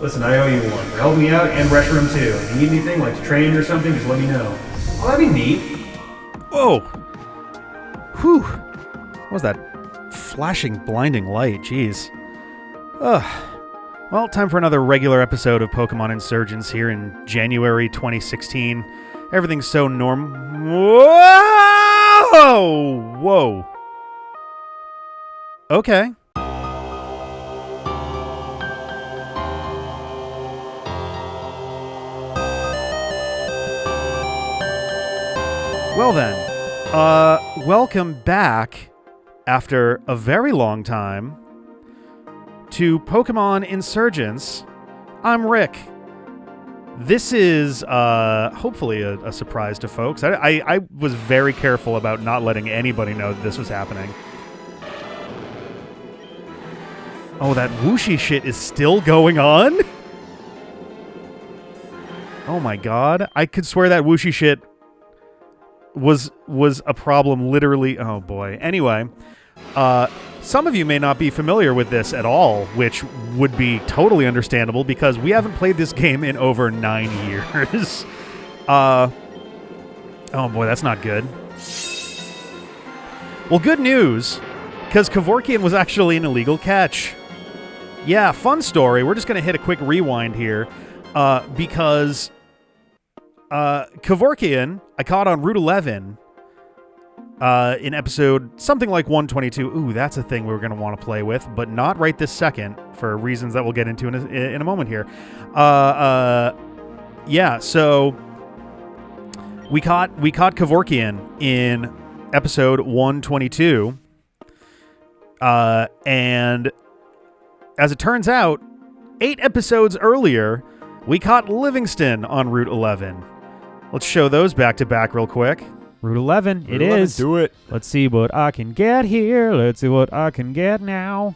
Listen, I owe you one. For helping me out and Restroom too. If you need anything, like to train or something, just let me know. Oh, that'd be neat. Whoa. Whew. What was that flashing, blinding light? Jeez. Ugh. Well, time for another regular episode of Pokémon Insurgence here in January 2016. Everything's so Whoa! Whoa. Okay. Well then, welcome back after a very long time to Pokémon Insurgence. I'm Rick. This is hopefully a surprise to folks. I was very careful about not letting anybody know that this was happening. Oh, that whooshy shit is still going on? Oh my god. I could swear that whooshy shit was a problem literally. Oh boy. Anyway, some of you may not be familiar with this at all, which would be totally understandable because we haven't played this game in over 9 years. Oh boy, that's not good. Well, good news, because Kevorkian was actually an illegal catch. Yeah, fun story. We're just going to hit a quick rewind here because Kevorkian I caught on Route 11 in episode something like 122. Ooh, that's a thing we're going to want to play with, but not right this second for reasons that we'll get into in a moment here. Yeah, so we caught Kevorkian in episode 122, and as it turns out, 8 episodes earlier, we caught Livingston on Route 11. Let's show those back to back real quick. Route 11, it is. Do it. Let's see what I can get here. Let's see what I can get now.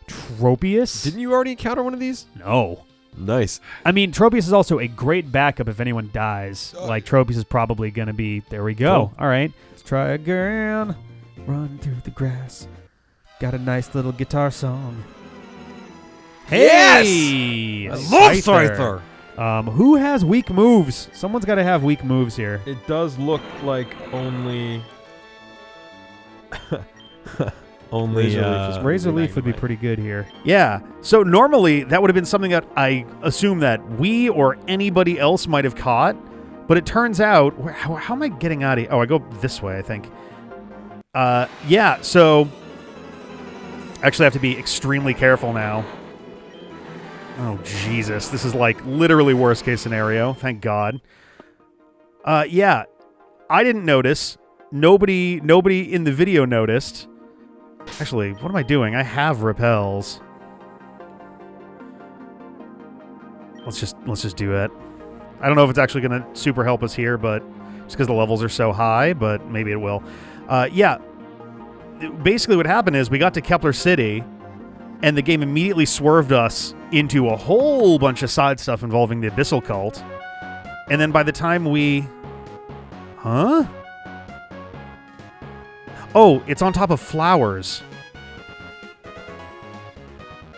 Tropius? Didn't you already encounter one of these? No. Nice. I mean, Tropius is also a great backup if anyone dies. Like, Tropius is probably going to be... There we go. Cool. All right. Let's try again. Run through the grass. Got a nice little guitar song. Hey! I love Scyther. Who has weak moves? Someone's got to have weak moves here. It does look like only Razor Leaf would be pretty good here. Yeah, so normally that would have been something that I assume that we or anybody else might have caught, but it turns out, how am I getting out of here? Oh, I go this way, I think. Yeah, so I actually have to be extremely careful now. Oh, Jesus. This is like literally worst case scenario. Thank God. Yeah, I didn't notice. Nobody in the video noticed. Actually, what am I doing? I have repels. Let's just do it. I don't know if it's actually going to super help us here, but just because the levels are so high, but maybe it will. Yeah. Basically what happened is we got to Kepler City, and the game immediately swerved us into a whole bunch of side stuff involving the Abyssal Cult. And then by the time we... Huh? Oh, it's on top of flowers.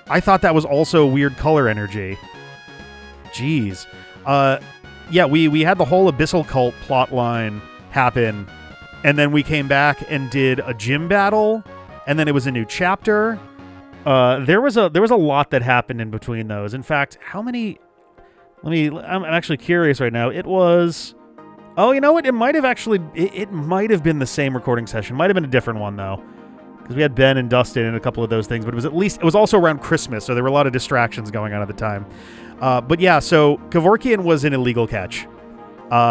I thought that was also weird color energy. Jeez. Yeah, we had the whole Abyssal Cult plot line happen, and then we came back and did a gym battle, and then it was a new chapter. There was a lot that happened in between those. In fact, how many... I'm actually curious right now. It was... Oh, you know what? It might have actually... It might have been the same recording session. Might have been a different one, though. Because we had Ben and Dustin and a couple of those things. But it was also around Christmas, so there were a lot of distractions going on at the time. But yeah, so Kevorkian was an illegal catch.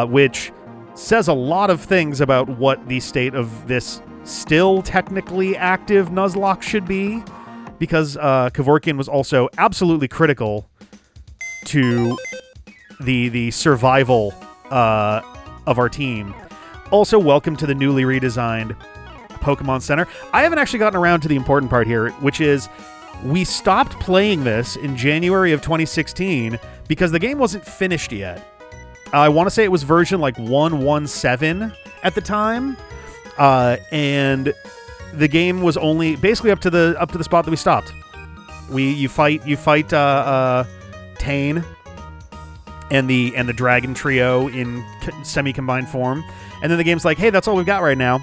Which says a lot of things about what the state of this still technically active Nuzlocke should be. Because Kevorkian was also absolutely critical to the survival of our team. Also, welcome to the newly redesigned Pokemon Center. I haven't actually gotten around to the important part here, which is we stopped playing this in January of 2016 because the game wasn't finished yet. I want to say it was version like 1.17 at the time, and the game was only basically up to the spot that we stopped. You fight Tane and the dragon trio in semi-combined form, and then the game's like, hey, that's all we've got right now,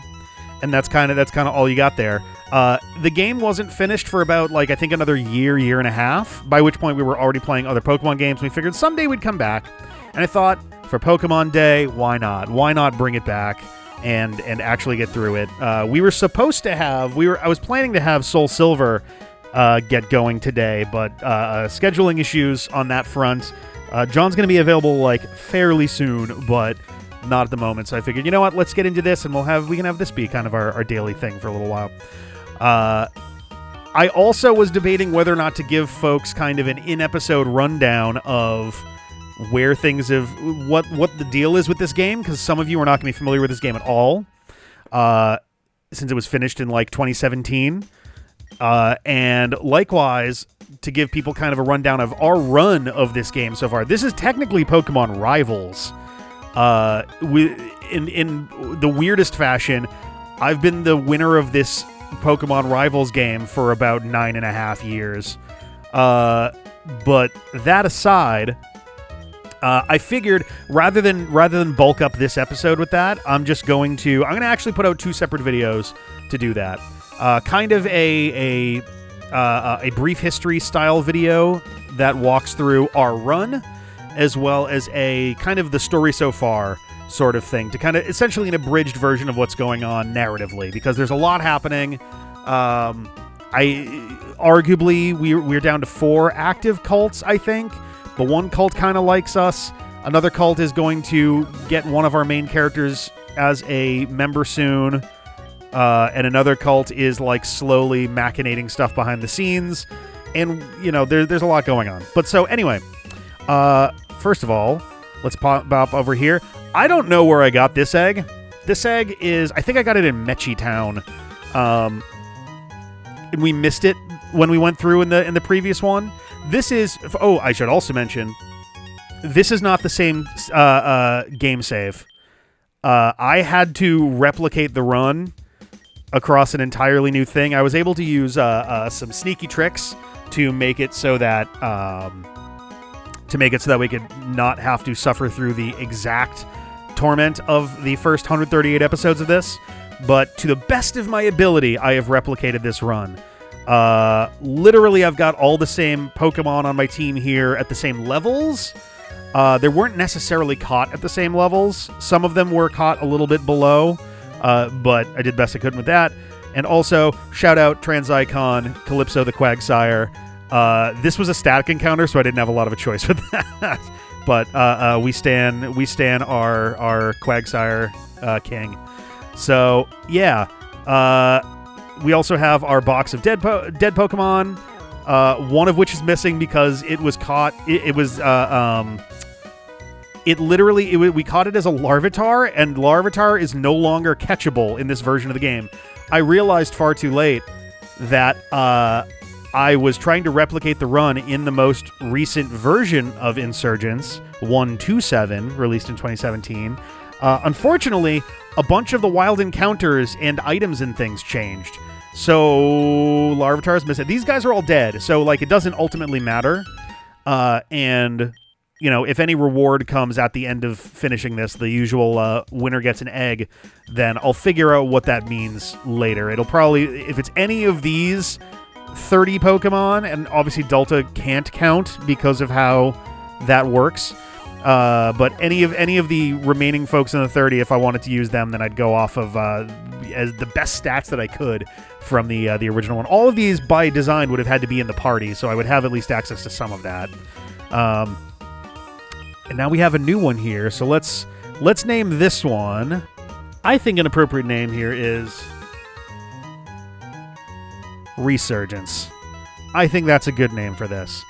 and that's kind of all you got there. The game wasn't finished for about, I think another year and a half, by which point we were already playing other Pokemon games. We figured someday we'd come back, and I thought, for Pokemon Day, why not? Why not bring it back and actually get through it? We were supposed to have, I was planning to have Soul Silver get going today, but scheduling issues on that front. John's going to be available fairly soon, but not at the moment. So I figured, you know what? Let's get into this, and we can have this be kind of our daily thing for a little while. I also was debating whether or not to give folks kind of an in-episode rundown of where things have, what the deal is with this game, because some of you are not going to be familiar with this game at all, since it was finished in 2017. And likewise, to give people kind of a rundown of our run of this game so far. This is technically Pokemon Rivals. In the weirdest fashion, I've been the winner of this Pokemon Rivals game for about 9.5 years. But that aside, I figured rather than bulk up this episode with that, I'm going to actually put out 2 separate videos to do that. Kind of a brief history style video that walks through our run, as well as a kind of the story so far sort of thing, to kind of essentially an abridged version of what's going on narratively, because there's a lot happening. Arguably we're down to 4 active cults, I think, but one cult kind of likes us. Another cult is going to get one of our main characters as a member soon. And another cult is slowly machinating stuff behind the scenes, and there's a lot going on. But so anyway, first of all, let's pop over here. I don't know where I got this egg. This egg is, I think I got it in Mechi Town, and we missed it when we went through in the previous one. This is, I should also mention, this is not the same game save. I had to replicate the run across an entirely new thing. I was able to use some sneaky tricks to make it so that we could not have to suffer through the exact torment of the first 138 episodes of this. But to the best of my ability, I have replicated this run. Literally, I've got all the same Pokemon on my team here at the same levels. They weren't necessarily caught at the same levels. Some of them were caught a little bit below. But I did best I could with that. And also, shout out Trans Icon, Calypso the Quagsire. This was a static encounter, so I didn't have a lot of a choice with that. But we stan our Quagsire king. So, yeah. We also have our box of dead Pokemon, one of which is missing because it was caught. We caught it as a Larvitar, and Larvitar is no longer catchable in this version of the game. I realized far too late that I was trying to replicate the run in the most recent version of Insurgence, 127, released in 2017. Unfortunately, a bunch of the wild encounters and items and things changed. So Larvitar is missing. These guys are all dead, so it doesn't ultimately matter. And if any reward comes at the end of finishing this, the usual winner gets an egg, then I'll figure out what that means later. It'll probably, if it's any of these 30 Pokemon, and obviously Delta can't count because of how that works, but any of the remaining folks in the 30, if I wanted to use them, then I'd go off of as the best stats that I could from the original one. All of these, by design, would have had to be in the party, so I would have at least access to some of that. And now we have a new one here, so let's name this one. I think an appropriate name here is Resurgence. I think that's a good name for this.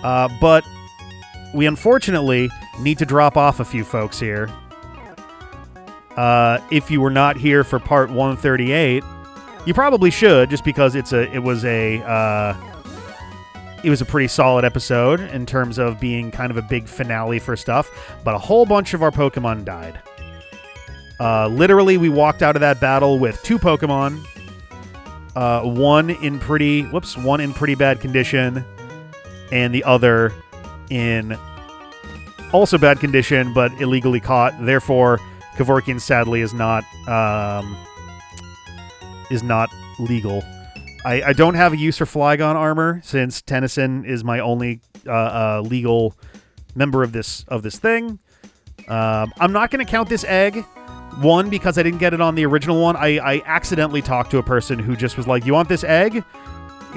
But we unfortunately need to drop off a few folks here. If you were not here for part 138, you probably should, just because it was a pretty solid episode in terms of being kind of a big finale for stuff, but a whole bunch of our Pokemon died. Literally, we walked out of that battle with 2 Pokemon, one in pretty bad condition, and the other in also bad condition, but illegally caught. Therefore, Kevorkian sadly is not legal. I don't have a use for Flygon armor since Tennyson is my only legal member of this thing. I'm not going to count this egg. One, because I didn't get it on the original one. I accidentally talked to a person who just was like, "You want this egg?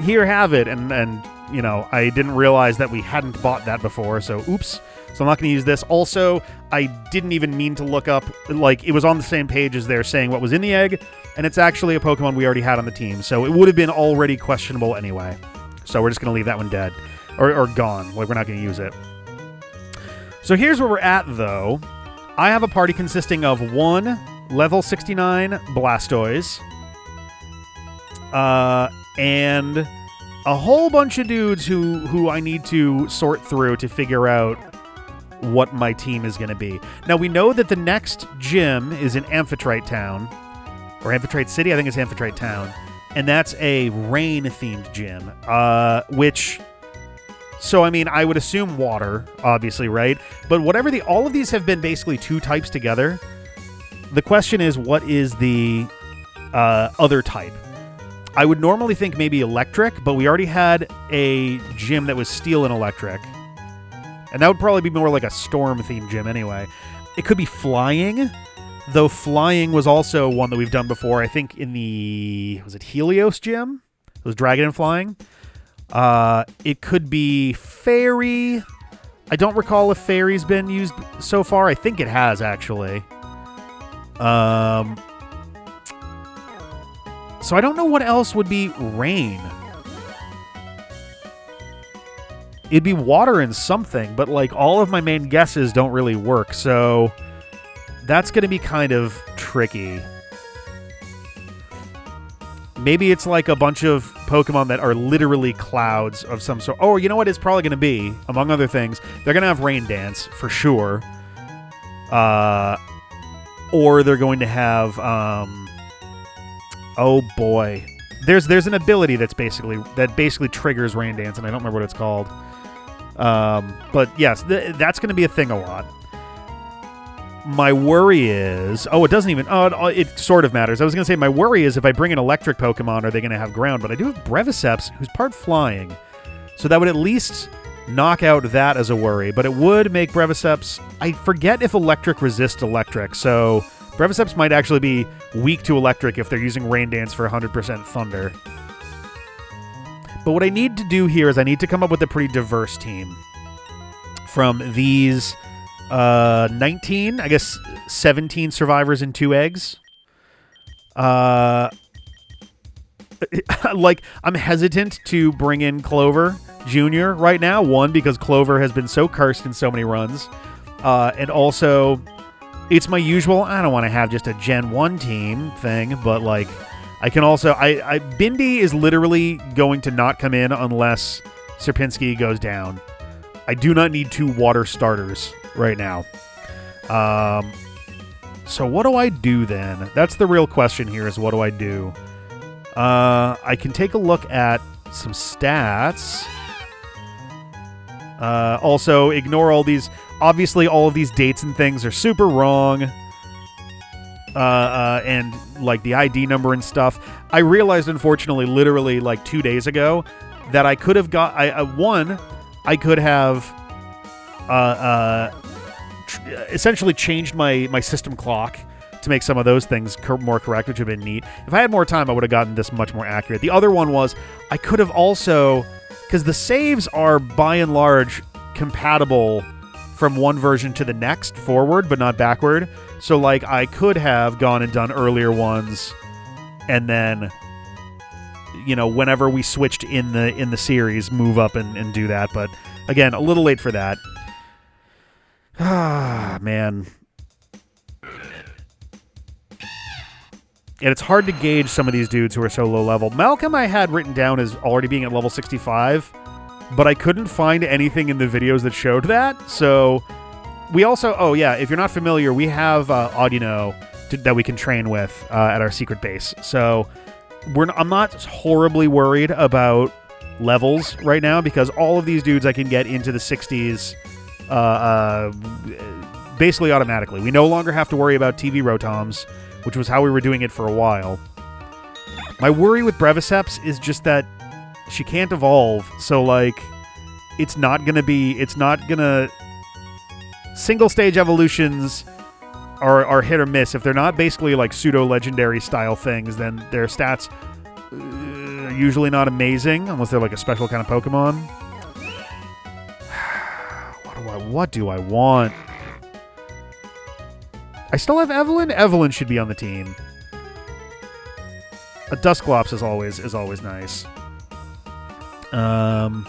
Here, have it." And you know, I didn't realize that we hadn't bought that before, so oops. So I'm not going to use this. Also, I didn't even mean to look up, like, it was on the same page as they're saying what was in the egg, and it's actually a Pokemon we already had on the team, so it would have been already questionable anyway. So we're just going to leave that one dead. Or gone. Like, we're not going to use it. So here's where we're at, though. I have a party consisting of one level 69 Blastoise, and a whole bunch of dudes who I need to sort through to figure out what my team is going to be. Now, we know that the next gym is in Amphitrite Town, or Amphitrite City, I think it's Amphitrite Town, and that's a rain-themed gym, which... So, I mean, I would assume water, obviously, right? But whatever all of these have been basically two types together. The question is, what is the other type? I would normally think maybe electric, but we already had a gym that was steel and electric. And that would probably be more like a storm-themed gym anyway. It could be flying, though flying was also one that we've done before. I think in the... Was it Helios gym? It was dragon and flying. It could be fairy. I don't recall if fairy's been used so far. I think it has, actually. So I don't know what else would be rain. It'd be water and something, but like all of my main guesses don't really work, so that's going to be kind of tricky. Maybe it's like a bunch of Pokemon that are literally clouds of some sort. Oh, you know what it's probably going to be? Among other things, they're going to have Rain Dance, for sure. Or they're going to have... oh, boy. There's an ability that basically triggers Rain Dance, and I don't remember what it's called. But, yes, that's going to be a thing a lot. My worry is... Oh, it doesn't even... Oh, it sort of matters. I was going to say, my worry is if I bring an electric Pokemon, are they going to have ground? But I do have Breviceps, who's part flying. So that would at least knock out that as a worry. But it would make Breviceps... I forget if electric resists electric. So Breviceps might actually be weak to electric if they're using Rain Dance for 100% Thunder. But what I need to do here is I need to come up with a pretty diverse team. From these... 19, I guess 17 survivors and 2 eggs. Like, I'm hesitant to bring in Clover Jr. right now. One, because Clover has been so cursed in so many runs. And also, it's my usual, I don't want to have just a Gen 1 team thing, but, like, I can also... Bindi is literally going to not come in unless Sierpinski goes down. I do not need 2 water starters right now. So what do I do then? That's the real question here, is what do I do? I can take a look at some stats. Also, ignore all these... Obviously, all of these dates and things are super wrong. And, like, the ID number and stuff. I realized, unfortunately, literally, like, 2 days ago, that I could have got... I could have... essentially changed my system clock to make some of those things more correct, which would have been neat. If I had more time, I would have gotten this much more accurate. The other one was, I could have also... Because the saves are, by and large, compatible from one version to the next, forward, but not backward. So, like, I could have gone and done earlier ones, and then... You know, whenever we switched in the series, move up and do that. But again, a little late for that. Ah, man. And it's hard to gauge some of these dudes who are so low level. Malcolm I had written down as already being at level 65, but I couldn't find anything in the videos that showed that. So we also, oh yeah, if you're not familiar, we have Audino that we can train with at our secret base. So I'm not horribly worried about levels right now because all of these dudes I can get into the 60s basically automatically. We no longer have to worry about TV Rotoms, which was how we were doing it for a while. My worry with Breviceps is just that she can't evolve, so, like, it's not gonna... Single stage evolutions are hit or miss. If they're not basically, like, pseudo-legendary style things, then their stats are usually not amazing, unless they're, like, a special kind of Pokemon. What do I want? I still have Evelyn. Evelyn should be on the team. A Dusclops is always nice. And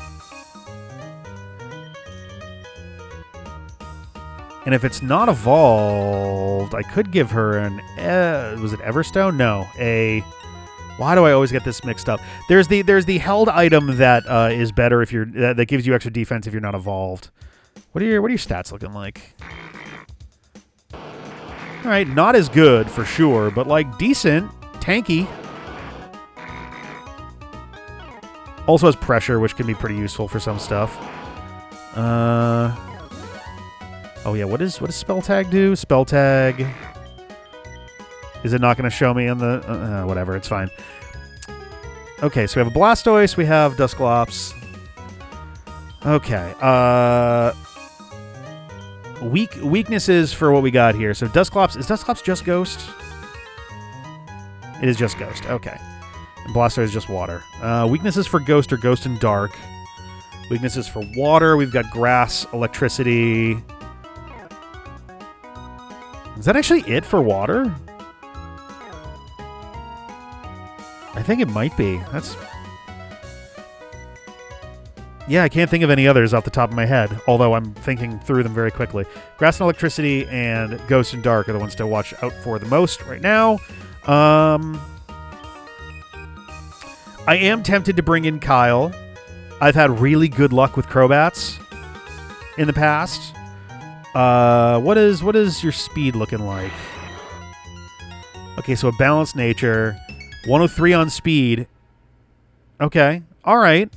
if it's not evolved, I could give her an... was it Everstone? No. Why do I always get this mixed up? There's the held item that is better if you're... that gives you extra defense if you're not evolved. What are your stats looking like? All right, not as good for sure, but, like, decent. Tanky. Also has pressure, which can be pretty useful for some stuff. Oh yeah, what does spell tag do? Spell tag. Is it not going to show me on the... whatever, it's fine. Okay, so we have a Blastoise, we have Dusclops. Okay, weaknesses for what we got here. So Dusclops, is Dusclops just Ghost? It is just Ghost, okay. And Blastoise is just Water. Weaknesses for Ghost are Ghost and Dark. Weaknesses for Water, we've got Grass, Electricity... Is that actually it for Water? I think it might be. That's... Yeah, I can't think of any others off the top of my head, although I'm thinking through them very quickly. Grass and Electricity and Ghost and Dark are the ones to watch out for the most right now. I am tempted to bring in Kyle. I've had really good luck with Crobats in the past. What is your speed looking like? Okay, so a balanced nature. 103 on speed. Okay. All right.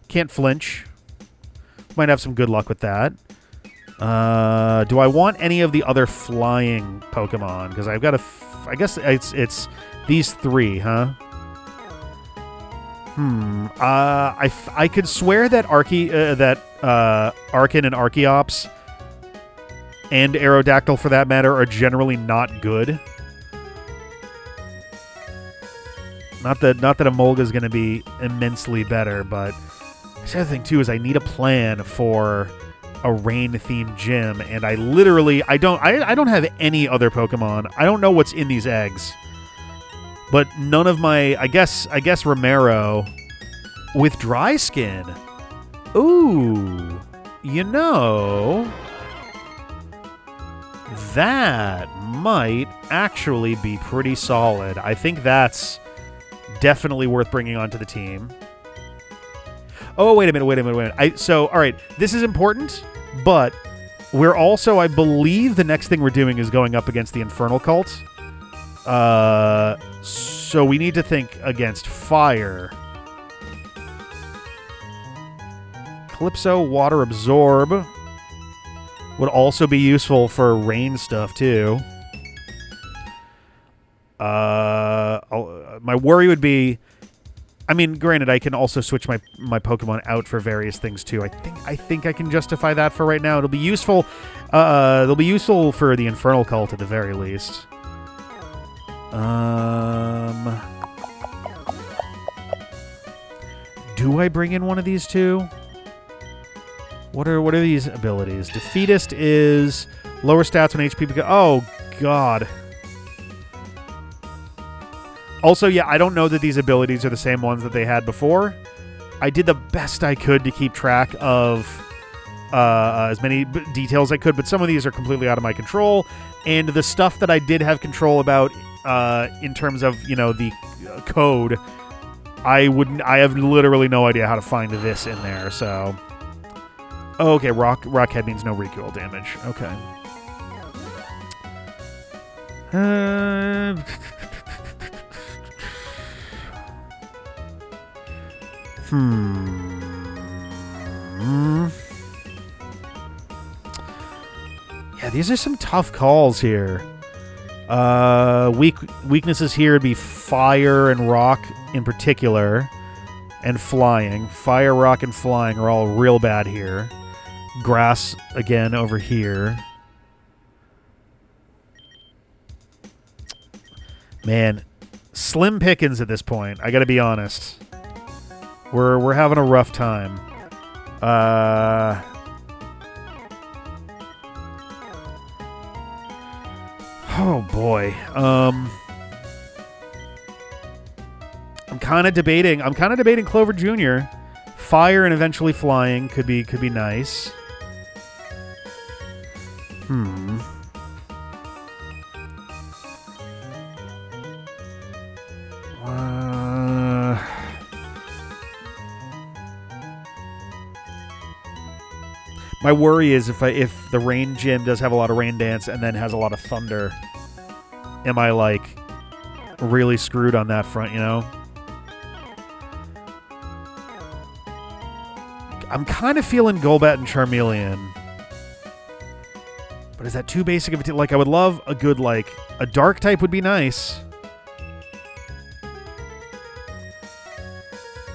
Can't flinch. Might have some good luck with that. Do I want any of the other flying Pokemon? Because I've got a... I guess it's these three, huh? I could swear that Arcan and Archeops and Aerodactyl, for that matter, are generally not good. Not that Emolga is going to be immensely better, but the other thing too is I need a plan for a rain-themed gym, and I don't have any other Pokemon. I don't know what's in these eggs, but none of my I guess Romero with dry skin. Ooh, you know. That might actually be pretty solid. I think that's definitely worth bringing onto the team. Oh, wait a minute. So, all right, this is important, but we're also, I believe the next thing we're doing is going up against the Infernal Cult. So we need to think against fire. Calypso, Water Absorb would also be useful for rain stuff, too. My worry would be... I mean, granted, I can also switch my Pokemon out for various things, too. I think I can justify that for right now. It'll be useful. They'll be useful for the Infernal Cult at the very least. Do I bring in one of these two? What are these abilities? Defeatist is lower stats when HP becomes... Oh, God. Also, yeah, I don't know that these abilities are the same ones that they had before. I did the best I could to keep track of as many details as I could, but some of these are completely out of my control. And the stuff that I did have control about in terms of, the code, I have literally no idea how to find this in there, so... Oh, okay, Rockhead means no recoil damage. Okay. Yeah, these are some tough calls here. Weaknesses here would be fire and rock in particular, and flying. Fire, rock, and flying are all real bad here. Grass, again, over here. Man, slim pickings at this point. I gotta be honest. We're having a rough time. Oh boy. I'm kind of debating Clover Jr. Fire and eventually flying could be nice. My worry is if the rain gym does have a lot of rain dance and then has a lot of thunder, am I like really screwed on that front, you know? I'm kind of feeling Golbat and Charmeleon. But is that too basic of a like I would love a good like a dark type would be nice.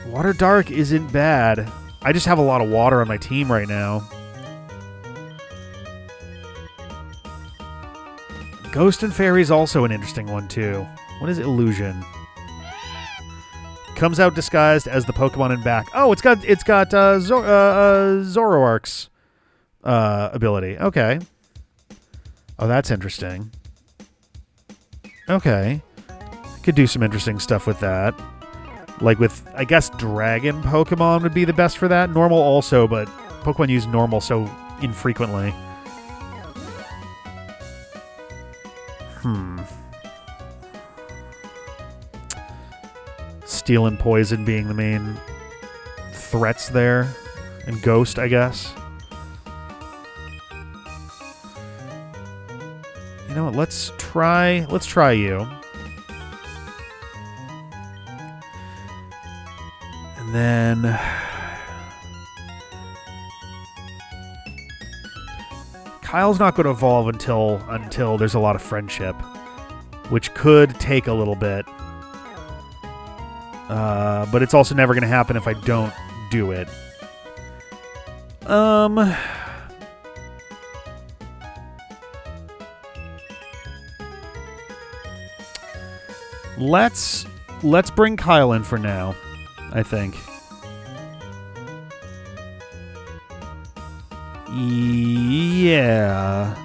Water Dark isn't bad. I just have a lot of water on my team right now. Ghost and Fairy is also an interesting one, too. What is Illusion? Comes out disguised as the Pokemon in back. Oh, it's got Zoroark's ability. Okay. Oh, that's interesting. Okay. Could do some interesting stuff with that. Like with, I guess, Dragon Pokemon would be the best for that. Normal also, but Pokemon use Normal so infrequently. Steel and Poison being the main threats there. And Ghost, I guess. You know what, let's try you. And then Kyle's not going to evolve until there's a lot of friendship, which could take a little bit. But it's also never going to happen if I don't do it. Let's bring Kyle in for now, I think. Yeah.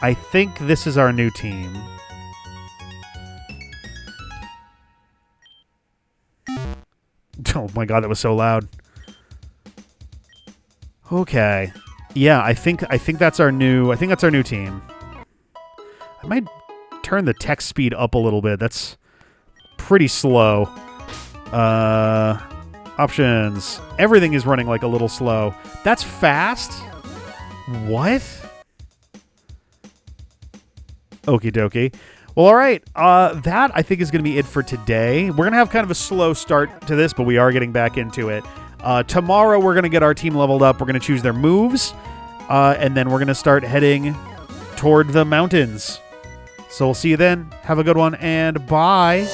I think this is our new team. Oh my god, that was so loud. Okay. Yeah, I think that's our new team. I might turn the text speed up a little bit. That's pretty slow. Options. Everything is running like a little slow. That's fast? What? Okie dokie. Well, all right. That, I think, is going to be it for today. We're going to have kind of a slow start to this, but we are getting back into it. Tomorrow, we're going to get our team leveled up. We're going to choose their moves, and then we're going to start heading toward the mountains. So we'll see you then. Have a good one, and bye.